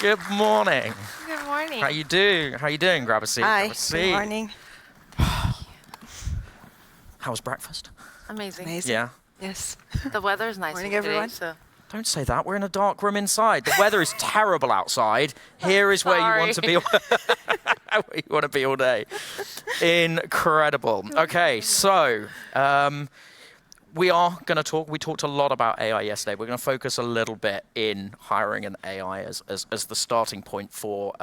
Good morning. Good morning. How you doing? How you doing? Grab a seat. Hi, Grab a seat. good morning. How was breakfast? Amazing. Amazing. Yeah. Yes. The weather is nice Morning, today, everyone. so Don't say that. We're in a dark room inside. The weather is terrible outside. Here is where you want to be. Where you want to be all day. Incredible. Okay, so we are going to talk. We talked a lot about AI yesterday. We're going to focus a little bit in hiring and AI as the starting point for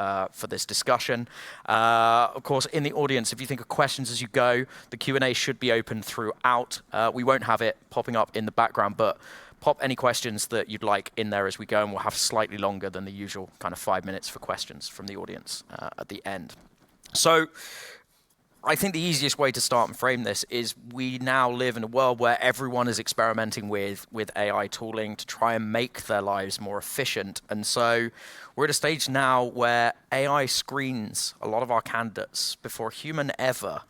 this discussion. Of course, in the audience, if you think of questions as you go, the Q&A should be open throughout. We won't have it popping up in the background, but pop any questions that you'd like in there as we go, and we'll have slightly longer than the usual kind of 5 minutes for questions from the audience at the end. So I think the easiest way to start and frame this is we now live in a world where everyone is experimenting with AI tooling to try and make their lives more efficient. And so we're at a stage now where AI screens a lot of our candidates before a human ever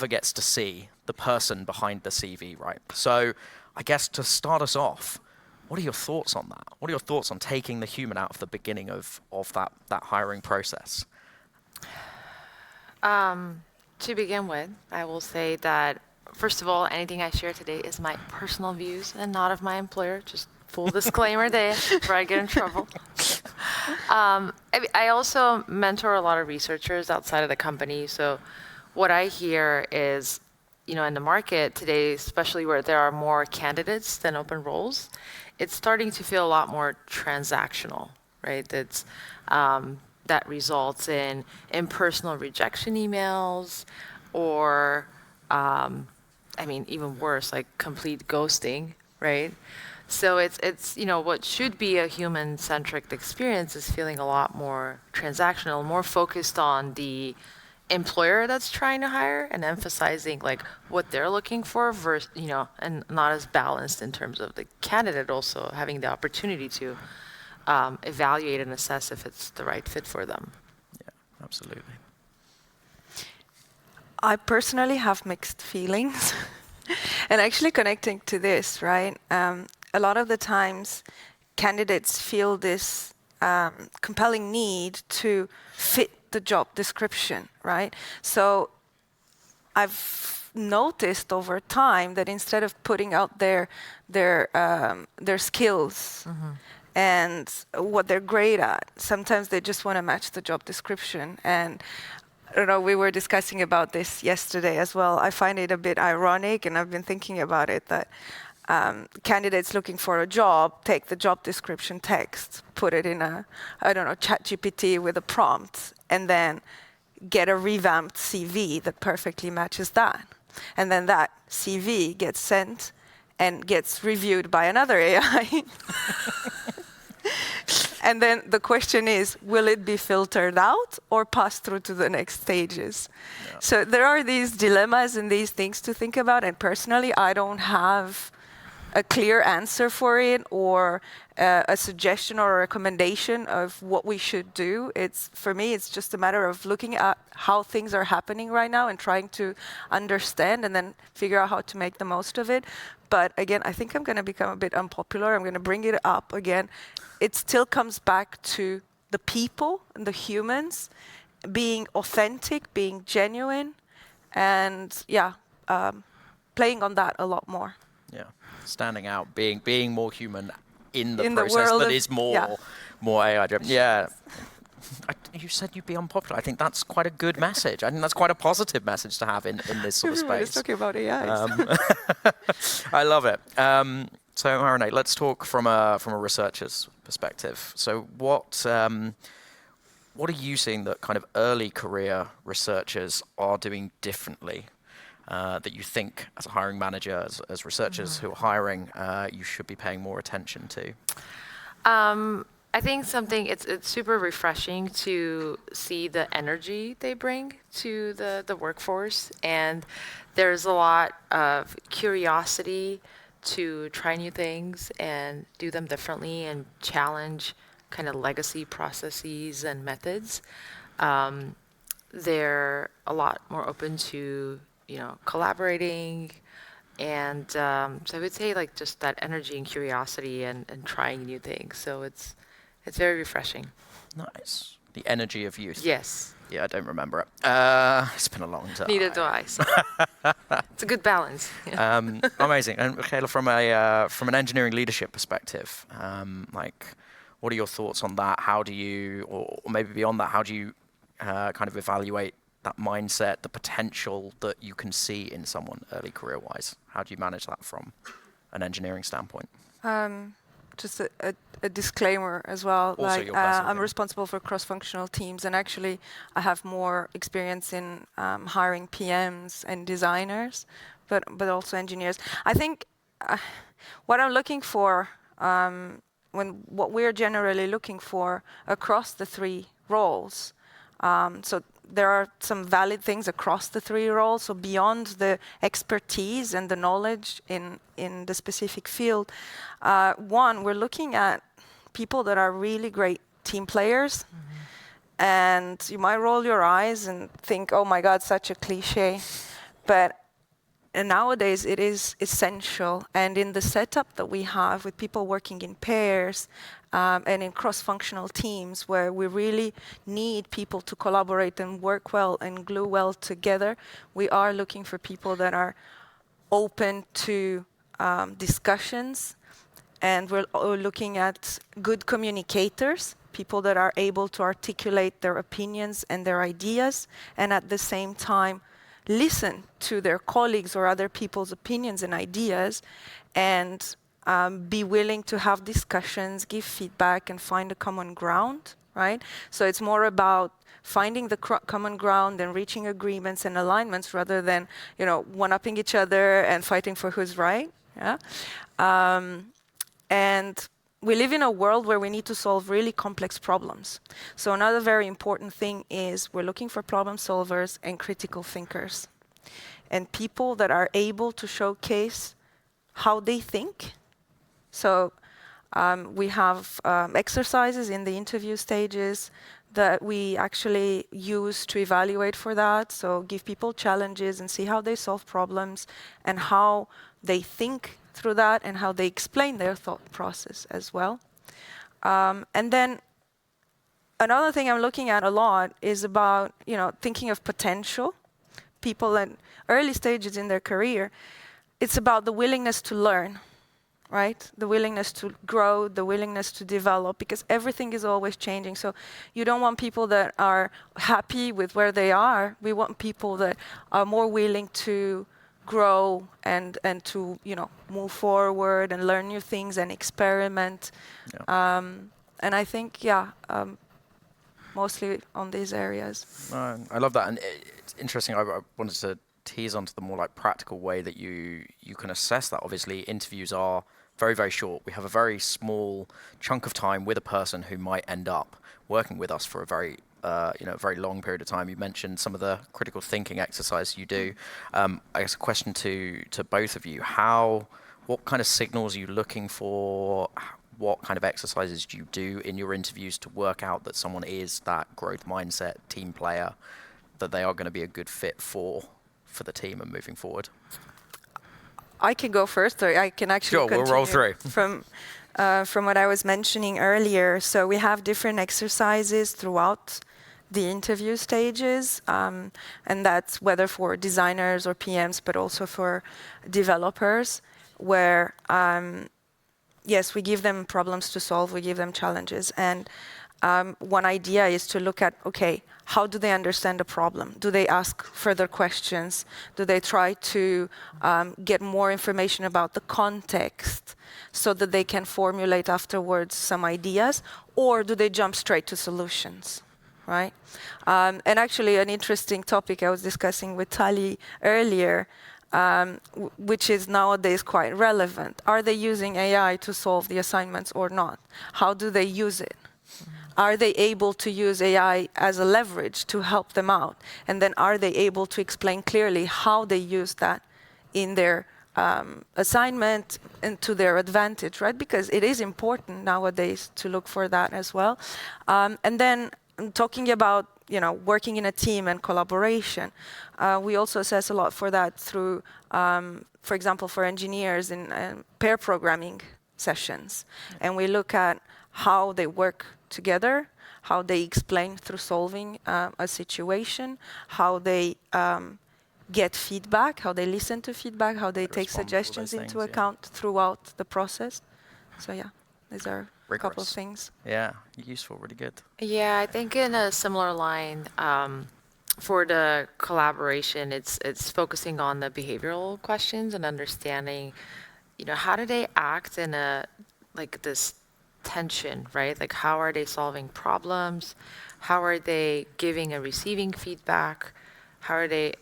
gets to see the person behind the CV, right? So I guess to start us off, what are your thoughts on that? What are your thoughts on taking the human out of the beginning of that hiring process? to begin with, I will say that, first of all, anything I share today is my personal views and not of my employer. Just full disclaimer there before I get in trouble. I also mentor a lot of researchers outside of the company. So what I hear is, in the market today, especially where there are more candidates than open roles, it's starting to feel a lot more transactional, right? That results in impersonal rejection emails or, even worse, like complete ghosting, right? So it's what should be a human-centric experience is feeling a lot more transactional, more focused on the employer that's trying to hire and emphasizing like what they're looking for versus, and not as balanced in terms of the candidate also having the opportunity to evaluate and assess if it's the right fit for them. Yeah, absolutely. I personally have mixed feelings. And actually connecting to this, right? A lot of the times candidates feel this compelling need to fit the job description, right? So I've noticed over time that instead of putting out their skills and what they're great at, sometimes they just want to match the job description. And I don't know, we were discussing about this yesterday as well. I find it a bit ironic, and I've been thinking about it, that candidates looking for a job take the job description text, put it in ChatGPT with a prompt, and then get a revamped CV that perfectly matches that. And then that CV gets sent and gets reviewed by another AI. And then the question is, will it be filtered out or pass through to the next stages? Yeah. So there are these dilemmas and these things to think about. And personally, I don't have a clear answer for it or a suggestion or a recommendation of what we should do. For me, it's just a matter of looking at how things are happening right now and trying to understand and then figure out how to make the most of it. But again, I think I'm going to become a bit unpopular. I'm going to bring it up again. It still comes back to the people and the humans being authentic, being genuine, and playing on that a lot more. Yeah, standing out, being more human in the process world that is more AI driven. Yeah. You said you'd be unpopular. I think that's quite a good message. I think that's quite a positive message to have in this sort of space. We're just talking about AI. I love it. So, Marinate, let's talk from a researcher's perspective. So, what are you seeing that kind of early career researchers are doing differently that you think, as a hiring manager, as researchers who are hiring, you should be paying more attention to? I think it's super refreshing to see the energy they bring to the workforce, and there's a lot of curiosity to try new things and do them differently and challenge kind of legacy processes and methods. They're a lot more open to collaborating, and so I would say like just that energy and curiosity and trying new things. So it's very refreshing. Nice. The energy of youth. Yes. Yeah, I don't remember it. It's been a long time. Neither do I. So. It's a good balance. Yeah. Amazing. And Michaela, from an engineering leadership perspective, like, what are your thoughts on that? How do you, or maybe beyond that, how do you kind of evaluate that mindset, the potential that you can see in someone early career-wise? How do you manage that from an engineering standpoint? Just a disclaimer as well. Also your personal I'm thing. responsible for cross-functional teams, and actually I have more experience in hiring PMs and designers, but also engineers. I think what I'm looking for, what we're generally looking for across the three roles. So there are some valid things across the three roles. So beyond the expertise and the knowledge in the specific field, one, we're looking at people that are really great team players. And you might roll your eyes and think, oh my God, such a cliche. But nowadays it is essential. And in the setup that we have with people working in pairs and in cross-functional teams where we really need people to collaborate and work well and glue well together, we are looking for people that are open to discussions. And we're looking at good communicators, people that are able to articulate their opinions and their ideas, and at the same time listen to their colleagues or other people's opinions and ideas, and be willing to have discussions, give feedback, and find a common ground, right? So it's more about finding the common ground and reaching agreements and alignments rather than, one-upping each other and fighting for who's right. Yeah. And we live in a world where we need to solve really complex problems. So another very important thing is we're looking for problem solvers and critical thinkers, and people that are able to showcase how they think. So we have exercises in the interview stages that we actually use to evaluate for that. So give people challenges and see how they solve problems and how they think through that and how they explain their thought process as well. And then another thing I'm looking at a lot is about, thinking of potential. People at early stages in their career, it's about the willingness to learn, right? The willingness to grow, the willingness to develop, because everything is always changing. So you don't want people that are happy with where they are. We want people that are more willing to grow and to move forward and learn new things and experiment. Yeah. And I think mostly on these areas. I love that, and it's interesting. I wanted to tease onto the more like practical way that you can assess that. Obviously, interviews are very, very short. We have a very small chunk of time with a person who might end up working with us for a very very long period of time. You mentioned some of the critical thinking exercise you do. I guess a question to both of you: what kind of signals are you looking for? What kind of exercises do you do in your interviews to work out that someone is that growth mindset team player, that they are going to be a good fit for the team and moving forward? I can go first, or I can actually continue. We'll roll through. From what I was mentioning earlier. So we have different exercises throughout the interview stages, and that's whether for designers or PMs, but also for developers, where, yes, we give them problems to solve, we give them challenges. And one idea is to look at, okay, how do they understand the problem? Do they ask further questions? Do they try to get more information about the context so that they can formulate afterwards some ideas? Or do they jump straight to solutions, right? And actually, an interesting topic I was discussing with Tali earlier, which is nowadays quite relevant. Are they using AI to solve the assignments or not? How do they use it? Are they able to use AI as a leverage to help them out? And then are they able to explain clearly how they use that in their assignment and to their advantage, right? Because it is important nowadays to look for that as well. And then talking about working in a team and collaboration, we also assess a lot for that through, for example, for engineers in pair programming sessions. And we look at how they work together, how they explain through solving a situation, how they get feedback, how they listen to feedback, how they take respond to all suggestions those into things, yeah. account throughout the process. So yeah, these are a couple of Rigorous. things. Yeah, useful, really good. Yeah, I think in a similar line, for the collaboration, it's focusing on the behavioral questions and understanding, how do they act in a like this tension, right? Like how are they solving problems? How are they giving and receiving feedback? How are they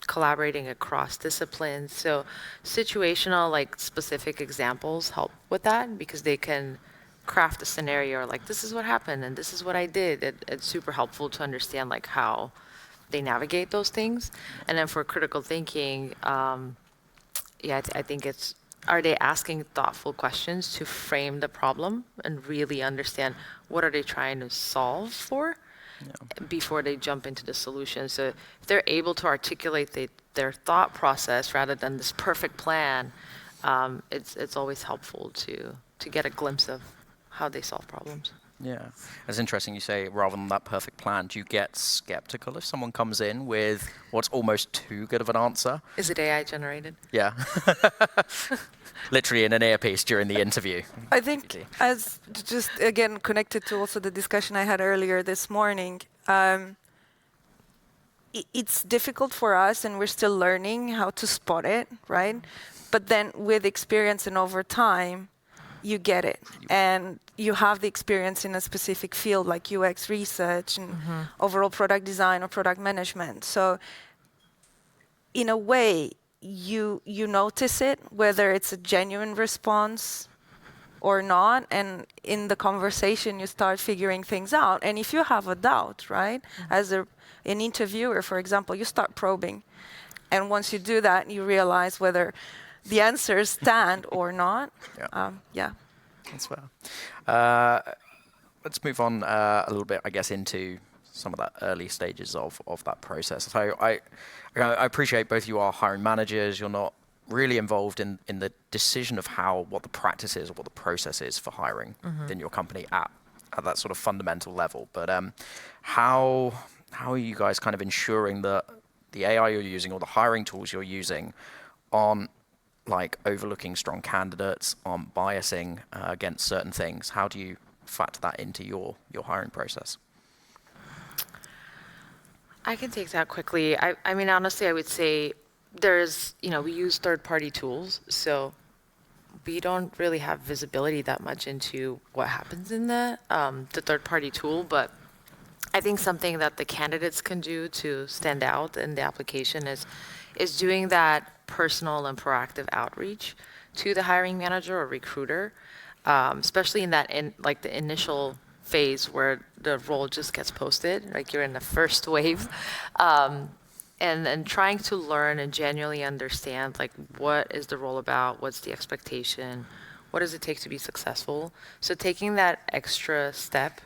collaborating across disciplines? So situational, like specific examples help with that because they can craft a scenario like this is what happened and this is what I did. It's super helpful to understand like how they navigate those things. And then for critical thinking, I think it's, are they asking thoughtful questions to frame the problem and really understand what are they trying to solve for before they jump into the solution. So if they're able to articulate their thought process rather than this perfect plan, it's always helpful to get a glimpse of how they solve problems. Yeah. It's interesting you say rather than that perfect plan. Do you get skeptical if someone comes in with what's almost too good of an answer? Is it AI generated? Yeah. Literally in an earpiece during the interview. I think, as just again connected to also the discussion I had earlier this morning, it's difficult for us and we're still learning how to spot it, right? But then with experience and over time, you get it. And you have the experience in a specific field like UX research and overall product design or product management. So in a way, you notice it, whether it's a genuine response or not, and in the conversation you start figuring things out. And if you have a doubt, right, as an interviewer, for example, you start probing. And once you do that, you realize whether the answers stand or not. Yeah. That's fair. Let's move on a little bit, I guess, into some of that early stages of that process. So I appreciate both you are hiring managers. You're not really involved in the decision of what the practice is or what the process is for hiring within your company at that sort of fundamental level. But how are you guys kind of ensuring that the AI you're using or the hiring tools you're using aren't like overlooking strong candidates, aren't biasing against certain things? How do you factor that into your hiring process? I can take that quickly. I mean, honestly, I would say there's, we use third-party tools, so we don't really have visibility that much into what happens in the third-party tool, but I think something that the candidates can do to stand out in the application is doing that personal and proactive outreach to the hiring manager or recruiter, especially in the initial phase where the role just gets posted, like you're in the first wave, and trying to learn and genuinely understand like what is the role about, what's the expectation, what does it take to be successful. So taking that extra step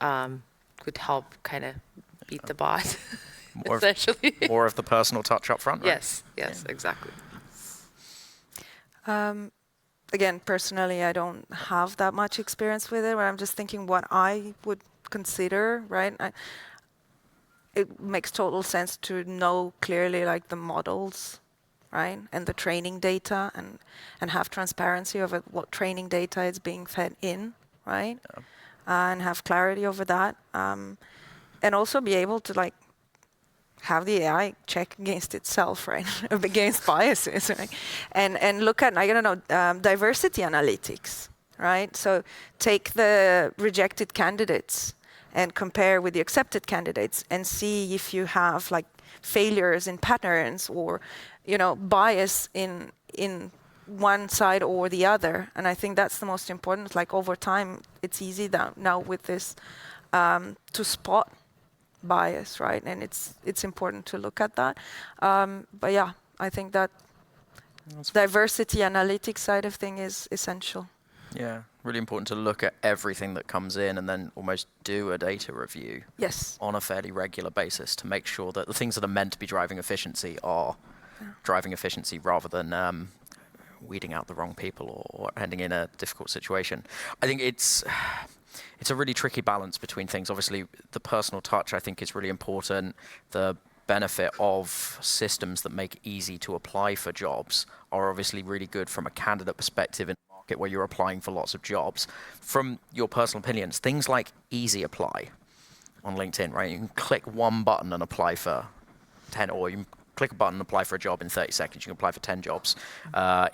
could help kind of beat the bot. Essentially. More of the personal touch up front, right? Yes, exactly. Again, personally, I don't have that much experience with it, but I'm just thinking what I would consider, right? It makes total sense to know clearly like the models, right? And the training data and have transparency over what training data is being fed in, right? Yeah. And have clarity over that. And also be able to like have the AI check against itself, right? Against biases, right? And look at, I don't know, diversity analytics, right? So take the rejected candidates and compare with the accepted candidates and see if you have like failures in patterns or, bias in one side or the other. And I think that's the most important. Like over time, it's easy now with this to spot bias, right? And it's important to look at that. But yeah, I think that diversity analytics side of thing is essential. Yeah, really important to look at everything that comes in and then almost do a data review. Yes. On a fairly regular basis to make sure that the things that are meant to be driving efficiency are driving efficiency rather than weeding out the wrong people or ending in a difficult situation. I think it's a really tricky balance between things. Obviously, the personal touch, I think, is really important. The benefit of systems that make it easy to apply for jobs are obviously really good from a candidate perspective in the market where you're applying for lots of jobs. From your personal opinions, things like easy apply on LinkedIn, right? You can click one button and apply for 10, or you can click a button and apply for a job in 30 seconds. You can apply for 10 jobs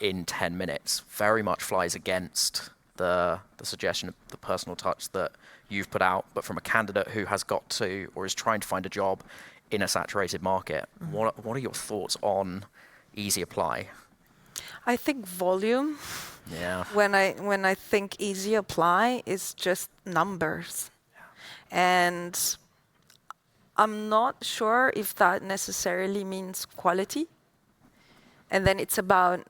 in 10 minutes. Very much flies against the suggestion of the personal touch that you've put out, but from a candidate who has got to or is trying to find a job in a saturated market, what are your thoughts on easy apply? I think volume. Yeah. When I think easy apply is just numbers. And I'm not sure if that necessarily means quality. And then it's about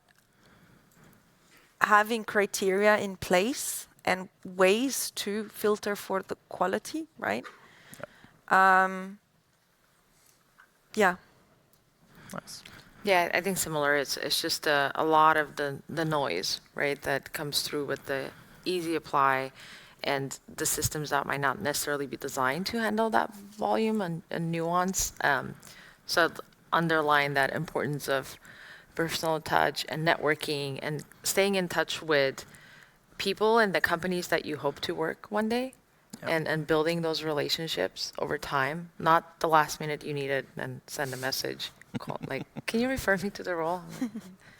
having criteria in place and ways to filter for the quality, right? Yeah. Nice. Yeah, I think similar. It's just a lot of the noise, right, that comes through with the easy apply and the systems that might not necessarily be designed to handle that volume and nuance. So underline that importance of personal touch and networking and staying in touch with people and the companies that you hope to work one day. Yep. And building those relationships over time, not the last minute you need it and send a message. Call, like, can you refer me to the role?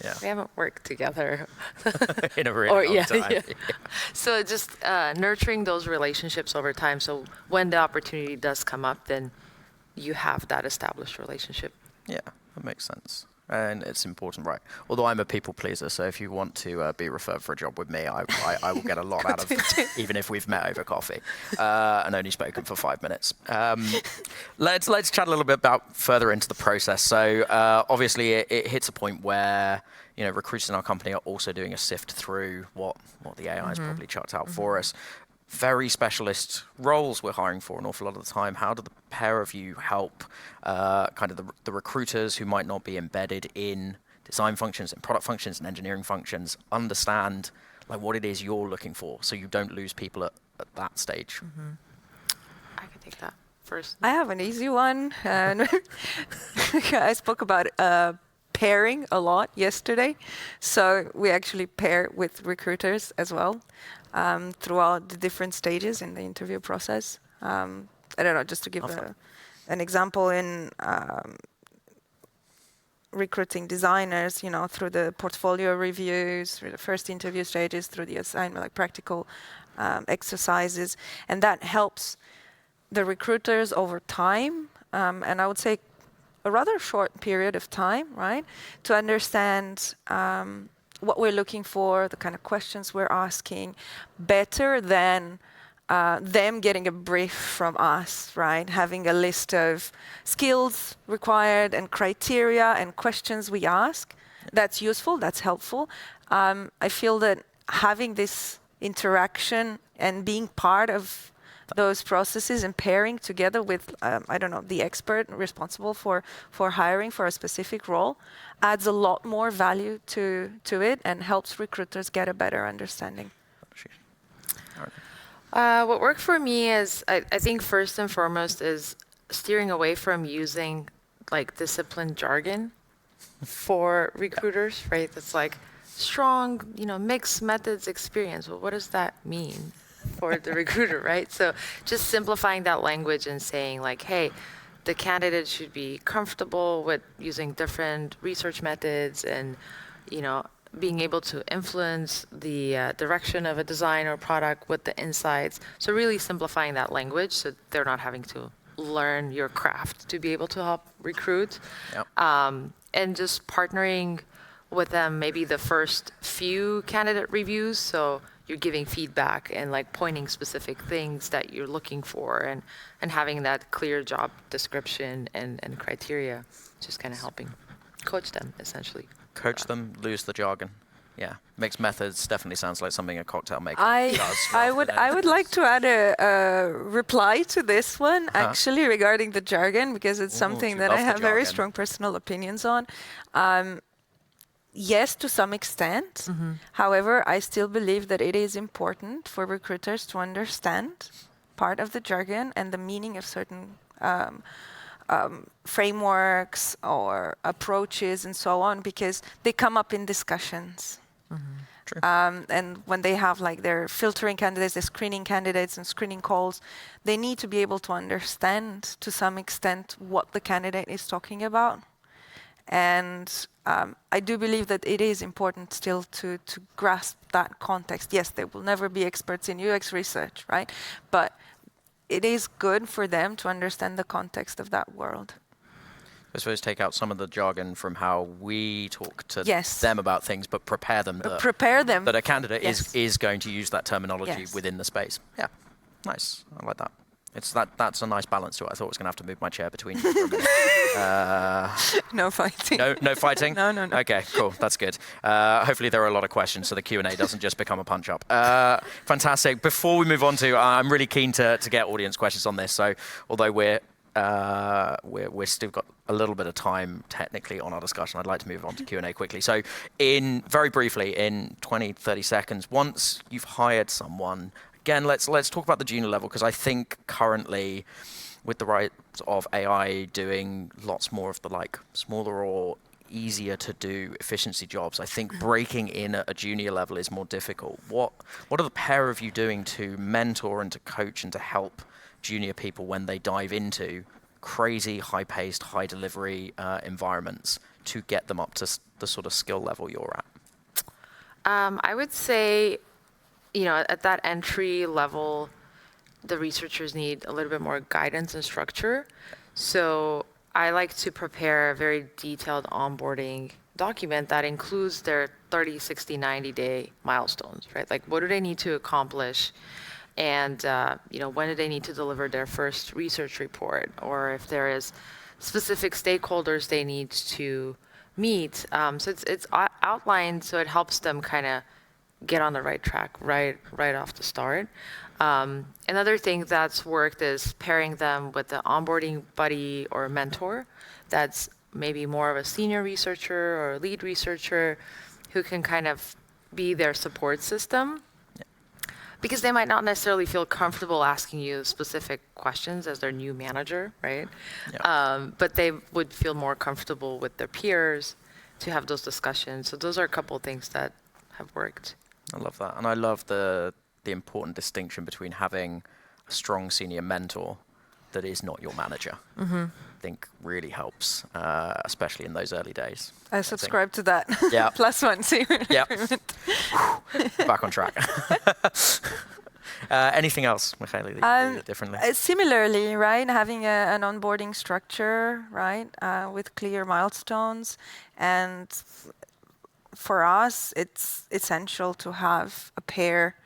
Yeah. We haven't worked together. In a really long time. Yeah. So just nurturing those relationships over time. So when the opportunity does come up, then you have that established relationship. Yeah, that makes sense. And it's important, right? Although I'm a people pleaser, so if you want to be referred for a job with me, I will get a lot out of it, even if we've met over coffee and only spoken for 5 minutes. Let's chat a little bit about further into the process. So obviously it hits a point where recruiters in our company are also doing a sift through what the AI has probably chucked out for us. Very specialist roles we're hiring for an awful lot of the time. How do the pair of you help kind of the recruiters who might not be embedded in design functions and product functions and engineering functions understand like what it is you're looking for so you don't lose people at that stage? I can take that first. I have an easy one. And I spoke about pairing a lot yesterday. So we actually pair with recruiters as well. Throughout the different stages in the interview process. I don't know, just to give an example in recruiting designers, through the portfolio reviews, through the first interview stages, through the assignment, like practical exercises. And that helps the recruiters over time, and I would say a rather short period of time, right, to understand what we're looking for, the kind of questions we're asking, better than them getting a brief from us, right? Having a list of skills required and criteria and questions we ask. That's useful, that's helpful. I feel that having this interaction and being part of those processes and pairing together with, the expert responsible for hiring for a specific role adds a lot more value to it and helps recruiters get a better understanding. What worked for me is, I think first and foremost is steering away from using like discipline jargon for recruiters, right? That's like strong, mixed methods experience. Well, what does that mean for the recruiter, right? So just simplifying that language and saying like, hey, the candidate should be comfortable with using different research methods and, being able to influence the direction of a design or product with the insights. So really simplifying that language so they're not having to learn your craft to be able to help recruit. Yep. And just partnering with them maybe the first few candidate reviews. So you're giving feedback and like pointing specific things that you're looking for and having that clear job description and criteria, just kind of helping coach them essentially. Coach them, lose the jargon. Yeah, mixed methods definitely sounds like something a cocktail maker does. I would like to add a reply to this one actually regarding the jargon because it's something that I have very strong personal opinions on. yes, to some extent. However, I still believe that it is important for recruiters to understand part of the jargon and the meaning of certain frameworks or approaches and so on, because they come up in discussions. True. And when they have like their filtering candidates, their screening candidates and screening calls, they need to be able to understand to some extent what the candidate is talking about. And I do believe that it is important still to grasp that context. Yes, they will never be experts in UX research, right? But it is good for them to understand the context of that world. I suppose take out some of the jargon from how we talk to Yes. them about things, but prepare them Prepare them. that a candidate Yes. is going to use that terminology Yes. within the space. Yeah, nice. I like that. That's a nice balance to it. I thought I was going to have to move my chair between you for a minute. No fighting. No fighting? No. Okay, cool. That's good. Hopefully there are a lot of questions so the Q&A doesn't just become a punch-up. Fantastic. Before we move on to, I'm really keen to get audience questions on this. So although we're still got a little bit of time technically on our discussion, I'd like to move on to Q&A quickly. So very briefly, in 20, 30 seconds, once you've hired someone, again, let's talk about the junior level, because I think currently with the rise of AI doing lots more of the like smaller or easier to do efficiency jobs, I think breaking in at a junior level is more difficult. What are the pair of you doing to mentor and to coach and to help junior people when they dive into crazy high-paced, high-delivery environments to get them up to the sort of skill level you're at? I would say, at that entry level, the researchers need a little bit more guidance and structure. So I like to prepare a very detailed onboarding document that includes their 30, 60, 90-day milestones, right? Like, what do they need to accomplish? And, when do they need to deliver their first research report? Or if there is specific stakeholders they need to meet. So it's outlined so it helps them kind of get on the right track right off the start. Another thing that's worked is pairing them with the onboarding buddy or mentor that's maybe more of a senior researcher or a lead researcher who can kind of be their support system. Because they might not necessarily feel comfortable asking you specific questions as their new manager, right? Yeah. But they would feel more comfortable with their peers to have those discussions. So those are a couple of things that have worked. I love that. And I love the important distinction between having a strong senior mentor that is not your manager. I think really helps, especially in those early days. I subscribe to that. Yeah. +1 senior. Yeah. Back on track. Anything else, Michaela, that you do differently? Similarly, right, having an onboarding structure, right, with clear milestones. And for us, it's essential to have a pair,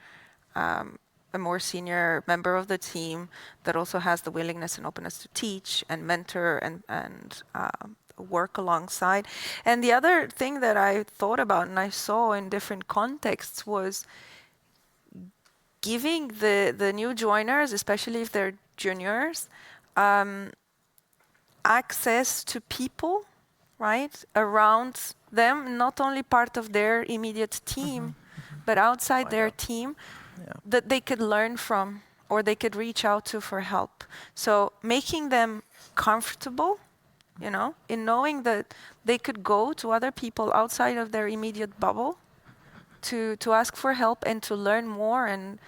a more senior member of the team that also has the willingness and openness to teach and mentor and work alongside. And the other thing that I thought about and I saw in different contexts was giving the new joiners, especially if they're juniors, access to people, right, around them, not only part of their immediate team, but outside their team, that they could learn from or they could reach out to for help. So making them comfortable, in knowing that they could go to other people outside of their immediate bubble to ask for help and to learn more and,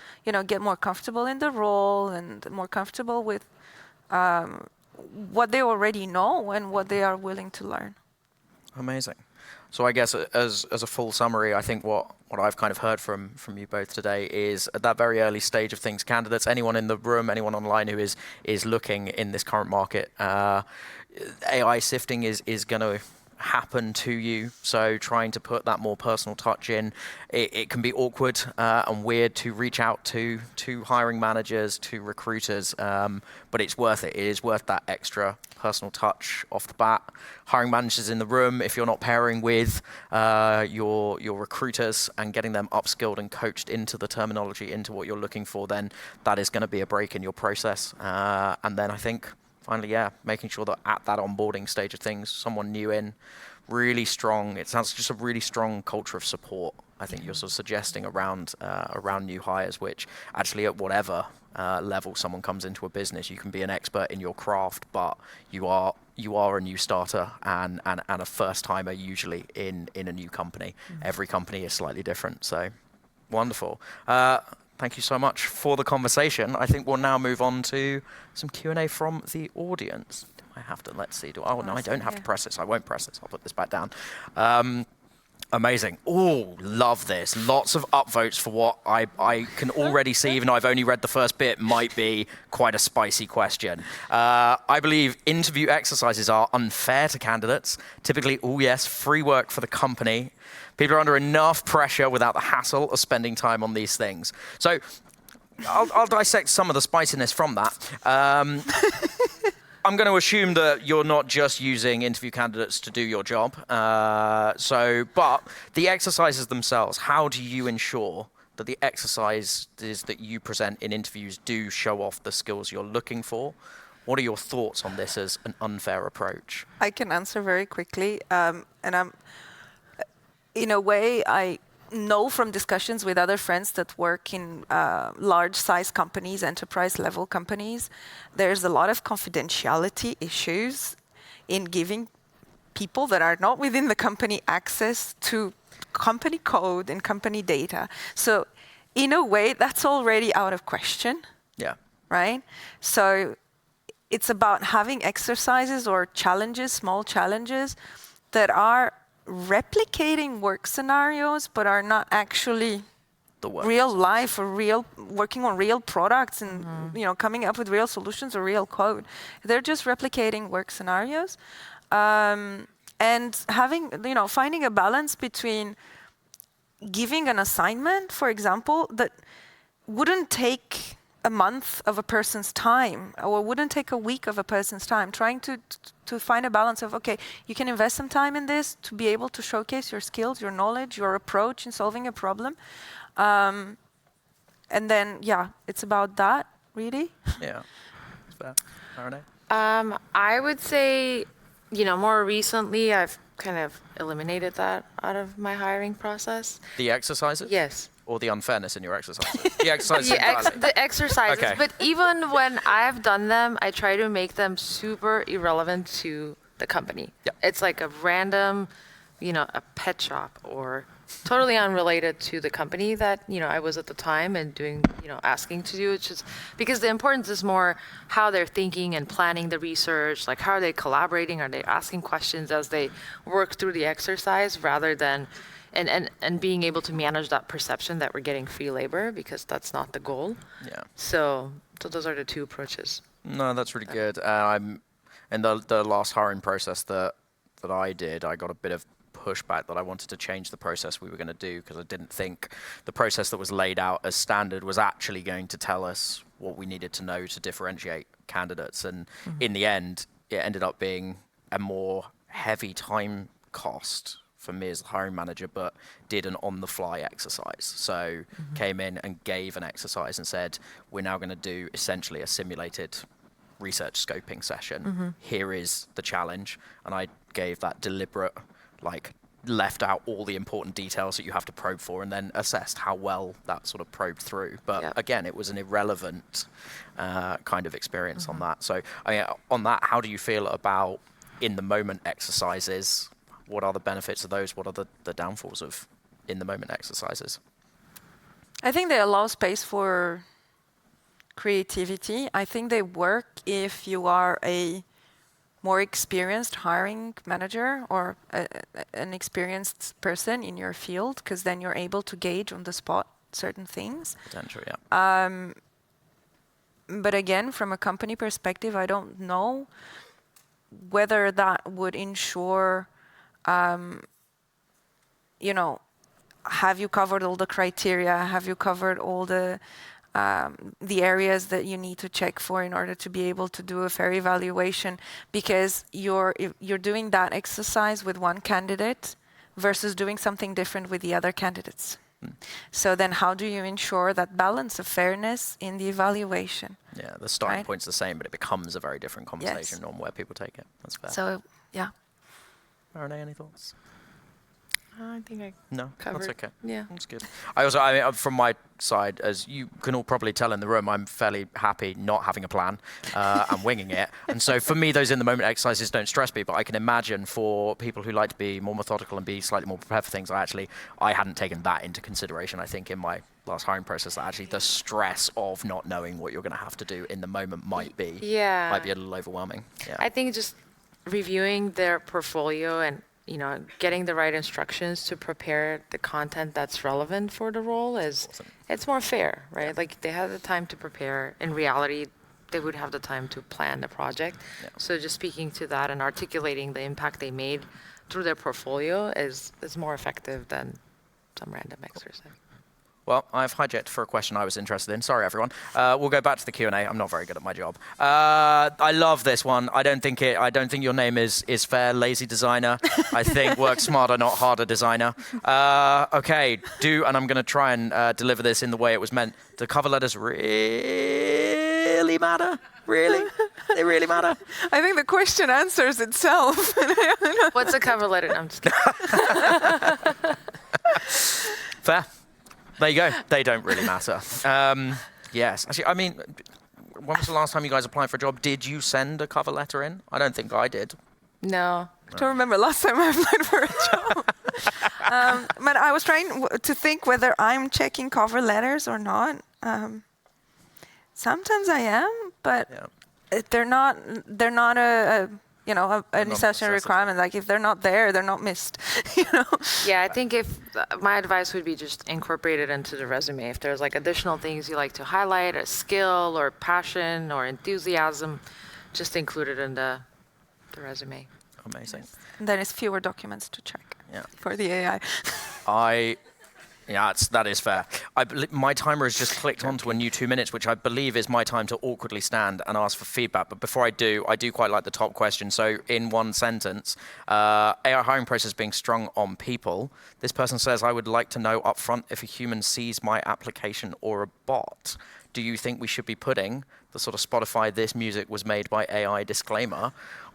get more comfortable in the role and more comfortable with what they already know and what they are willing to learn. Amazing. So I guess as a full summary, I think what I've kind of heard from you both today is at that very early stage of things, candidates, anyone in the room, anyone online who is looking in this current market, AI sifting is going to happen to you. So trying to put that more personal touch in, it can be awkward and weird to reach out to hiring managers, to recruiters, but it's worth it. It is worth that extra personal touch off the bat. Hiring managers in the room, if you're not pairing with your recruiters and getting them upskilled and coached into the terminology, into what you're looking for, then that is going to be a break in your process. And then I think finally, yeah, making sure that at that onboarding stage of things, someone new in, really strong. It sounds just a really strong culture of support. I think you're sort of suggesting around new hires, which actually at whatever level someone comes into a business, you can be an expert in your craft, but you are a new starter and a first timer usually in a new company. Every company is slightly different, so wonderful. Thank you so much for the conversation. I think we'll now move on to some Q&A from the audience. Do I have to, let's see, oh no, I don't have to press this. I won't press this. I'll put this back down. Amazing. Oh, love this. Lots of upvotes for what I can already see, even though I've only read the first bit, might be quite a spicy question. I believe interview exercises are unfair to candidates. Typically, oh yes, free work for the company. People are under enough pressure without the hassle of spending time on these things. So I'll dissect some of the spiciness from that. I'm going to assume that you're not just using interview candidates to do your job. But the exercises themselves, how do you ensure that the exercises that you present in interviews do show off the skills you're looking for? What are your thoughts on this as an unfair approach? I can answer very quickly. In a way, I know from discussions with other friends that work in large-size companies, enterprise-level companies, there's a lot of confidentiality issues in giving people that are not within the company access to company code and company data. So in a way, that's already out of question. Yeah. Right? So it's about having exercises or challenges, small challenges, that are replicating work scenarios, but are not actually real life or working on real products and coming up with real solutions or real code. They're just replicating work scenarios, and having finding a balance between giving an assignment, for example, that wouldn't take a month of a person's time or wouldn't take a week of a person's time, trying to find a balance of, okay, you can invest some time in this to be able to showcase your skills, your knowledge, your approach in solving a problem. And then, it's about that, really. Yeah. That's fair. Arne? I would say, more recently, I've kind of eliminated that out of my hiring process. The exercises? Yes. Or the unfairness in your exercises? The exercises. The exercises. Okay. But even when I've done them, I try to make them super irrelevant to the company. Yeah. It's like a random, a pet shop or totally unrelated to the company that, I was at the time and doing, asking to do. It's just because the importance is more how they're thinking and planning the research, like how are they collaborating? Are they asking questions as they work through the exercise rather than and being able to manage that perception that we're getting free labor, because that's not the goal. Yeah. So those are the two approaches. No, that's really good. I'm in the last hiring process that I did, I got a bit of pushback that I wanted to change the process we were going to do, because I didn't think the process that was laid out as standard was actually going to tell us what we needed to know to differentiate candidates. And in the end, it ended up being a more heavy time cost for me as the hiring manager, but did an on-the-fly exercise. So came in and gave an exercise and said, we're now going to do essentially a simulated research scoping session. Here is the challenge. And I gave that deliberate, left out all the important details that you have to probe for, and then assessed how well that sort of probed through. But again, it was an irrelevant kind of experience on that. So on that, how do you feel about in-the-moment exercises? What are the benefits of those? What are the downfalls of in-the-moment exercises? I think they allow space for creativity. I think they work if you are a more experienced hiring manager or an experienced person in your field, because then you're able to gauge on the spot certain things. Potential, yeah. But again, from a company perspective, I don't know whether that would ensure have you covered all the criteria? Have you covered all the areas that you need to check for in order to be able to do a fair evaluation? Because you're doing that exercise with one candidate versus doing something different with the other candidates. So then how do you ensure that balance of fairness in the evaluation? Yeah, the starting Right. point's the same, but it becomes a very different conversation on where people take it. That's fair. So, yeah. Renee, any thoughts? I think I No, covered. that's okay. Yeah. That's good. I mean, from my side, as you can all probably tell in the room, I'm fairly happy not having a plan and winging it. And so for me, those in-the-moment exercises don't stress me, but I can imagine for people who like to be more methodical and be slightly more prepared for things, I hadn't taken that into consideration, I think, in my last hiring process, that actually the stress of not knowing what you're going to have to do in the moment might be a little overwhelming. Yeah. I think just reviewing their portfolio and getting the right instructions to prepare the content that's relevant for the role it's more fair, right? Yeah. Like they have the time to prepare. In reality, they would have the time to plan the project. Yeah. So just speaking to that and articulating the impact they made through their portfolio is more effective than some random exercise. Well, I've hijacked for a question I was interested in. Sorry, everyone. We'll go back to the Q&A. I'm not very good at my job. I love this one. I don't think your name is fair, lazy designer. I think work smarter, not harder designer. Okay, and I'm going to try and deliver this in the way it was meant. Do cover letters really matter? Really? They really matter? I think the question answers itself. What's a cover letter? I'm just kidding. Fair. There you go. They don't really matter. Yes. Actually, I mean, when was the last time you guys applied for a job? Did you send a cover letter in? I don't think I did. No. I don't remember last time I applied for a job. But I was trying to think whether I'm checking cover letters or not. Sometimes I am, but they're not an essential requirement. Like if they're not there, they're not missed. Yeah, I think my advice would be just incorporate it into the resume. If there's like additional things you like to highlight, a skill or passion or enthusiasm, just include it in the resume. Amazing. And then it's fewer documents to check for the AI. That is fair. My timer has just clicked onto a new 2 minutes, which I believe is my time to awkwardly stand and ask for feedback. But before I do quite like the top question. So in one sentence, AI hiring process being strong on people. This person says, I would like to know upfront if a human sees my application or a bot. Do you think we should be putting the sort of Spotify, this music was made by AI disclaimer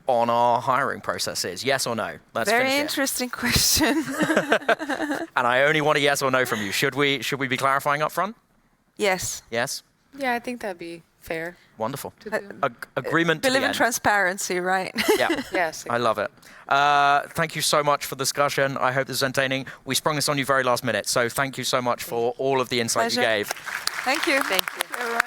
on our hiring processes? Yes or no? Let's finish Very it. interesting question. And I only want a yes or no from you. Should we be clarifying up front? Yes. Yes? Yeah, I think that'd be fair. Wonderful. To do. Agreement to Believe the in end. transparency, right? Yeah. Yes. I love it. Thank you so much for the discussion. I hope this is entertaining. We sprung this on you very last minute, so thank you so much for all of the insight you Pleasure. gave. Thank you. Thank you. Everyone.